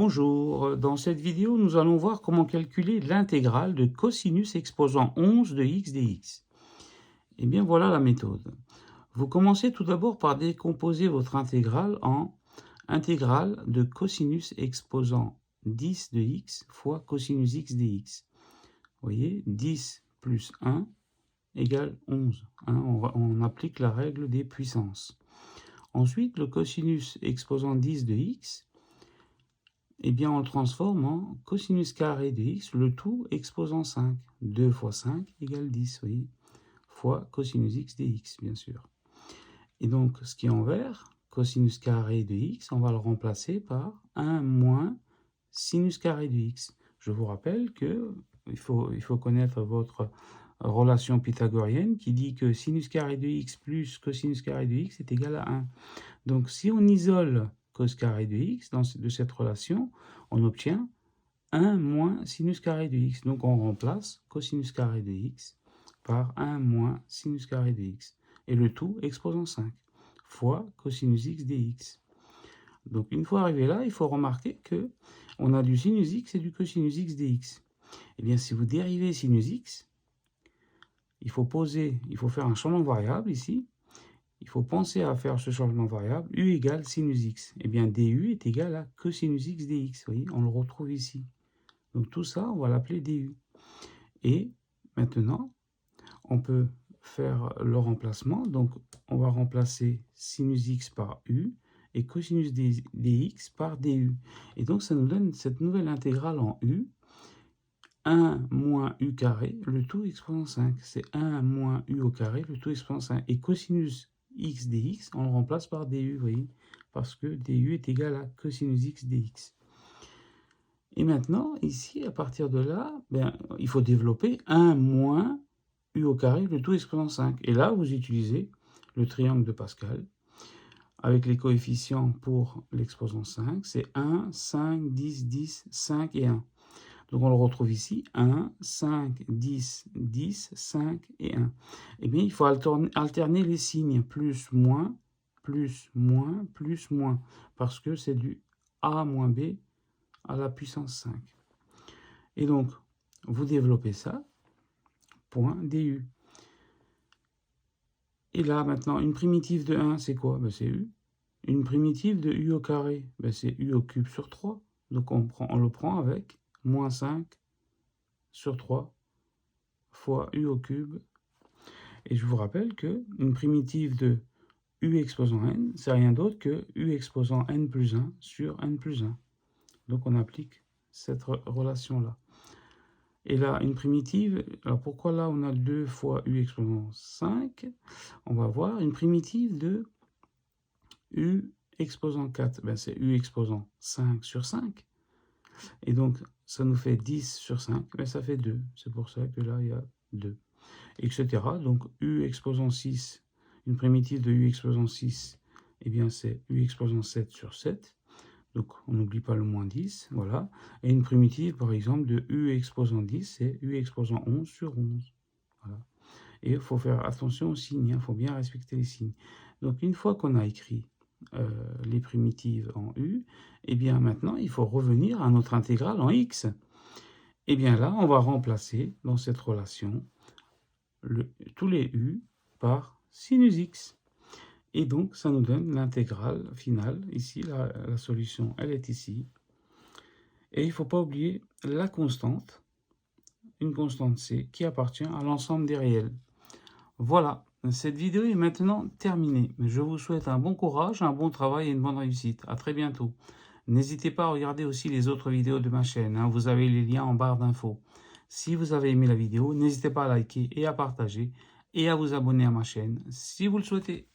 Bonjour, dans cette vidéo, nous allons voir comment calculer l'intégrale de cosinus exposant 11 de x dx. Eh bien, voilà la méthode. Vous commencez tout d'abord par décomposer votre intégrale en intégrale de cosinus exposant 10 de x fois cosinus x dx. Vous voyez, 10 plus 1 égale 11. On applique la règle des puissances. Ensuite, le cosinus exposant 10 de x, eh bien, on le transforme en cosinus carré de x, le tout exposant 5. 2 fois 5 égale 10, vous voyez, fois cosinus x dx, bien sûr. Et donc, ce qui est en vert, cosinus carré de x, on va le remplacer par 1 moins sinus carré de x. Je vous rappelle que il faut connaître votre relation pythagorienne qui dit que sinus carré de x plus cosinus carré de x est égal à 1. Donc, si on isole cos carré de x de cette relation, on obtient 1 moins sinus carré de x. Donc, on remplace cosinus carré de x par 1 moins sinus carré de x. Et le tout exposant 5 fois cosinus x dx. Donc, une fois arrivé là, il faut remarquer que on a du sinus x et du cosinus x dx. Eh bien, si vous dérivez sinus x, il faut faire un changement de variable ici. Il faut penser à faire ce changement de variable, u égale sinus x. Eh bien, du est égal à cosinus x dx. Vous voyez, on le retrouve ici. Donc, tout ça, on va l'appeler du. Et maintenant, on peut faire le remplacement. Donc, on va remplacer sinus x par u et cosinus dx par du. Et donc, ça nous donne cette nouvelle intégrale en u. 1 moins u carré, le tout exposant 5. C'est 1 moins u au carré, le tout exposant 5. Et cosinus x dx, on le remplace par du, vous voyez, parce que du est égal à cosinus x dx. Et maintenant, ici, à partir de là, il faut développer 1 moins u au carré, le tout exposant 5. Et là, vous utilisez le triangle de Pascal, avec les coefficients pour l'exposant 5, c'est 1, 5, 10, 10, 5 et 1. Donc, on le retrouve ici, 1, 5, 10, 10, 5 et 1. Eh bien, il faut alterner les signes, plus, moins, plus, moins, plus, moins, parce que c'est du a moins b à la puissance 5. Et donc, vous développez ça, point du. Et là, maintenant, une primitive de 1, c'est quoi? C'est u. Une primitive de u au carré, c'est u au cube sur 3. Donc, on le prend avec moins 5 sur 3 fois u au cube. Et je vous rappelle qu'une primitive de u exposant n, c'est rien d'autre que u exposant n plus 1 sur n plus 1. Donc on applique cette relation-là. Et là, une primitive, alors pourquoi là on a 2 fois u exposant 5? On va voir une primitive de u exposant 4. C'est u exposant 5 sur 5. Et donc, ça nous fait 10 sur 5, ça fait 2. C'est pour ça que là, il y a 2. Etc. Donc, u exposant 6, une primitive de u exposant 6, eh bien, c'est u exposant 7 sur 7. Donc, on n'oublie pas le moins 10, voilà. Et une primitive, par exemple, de u exposant 10, c'est u exposant 11 sur 11. Voilà. Et il faut faire attention aux signes, il faut bien respecter les signes. Donc, une fois qu'on a écrit les primitives en u, et bien maintenant, il faut revenir à notre intégrale en x. Et bien là, on va remplacer dans cette relation tous les u par sinus x. Et donc, ça nous donne l'intégrale finale. Ici, la solution, elle est ici. Et il ne faut pas oublier la constante, une constante c, qui appartient à l'ensemble des réels. Voilà, cette vidéo est maintenant terminée. Je vous souhaite un bon courage, un bon travail et une bonne réussite. À très bientôt. N'hésitez pas à regarder aussi les autres vidéos de ma chaîne. Vous avez les liens en barre d'infos. Si vous avez aimé la vidéo, n'hésitez pas à liker et à partager et à vous abonner à ma chaîne si vous le souhaitez.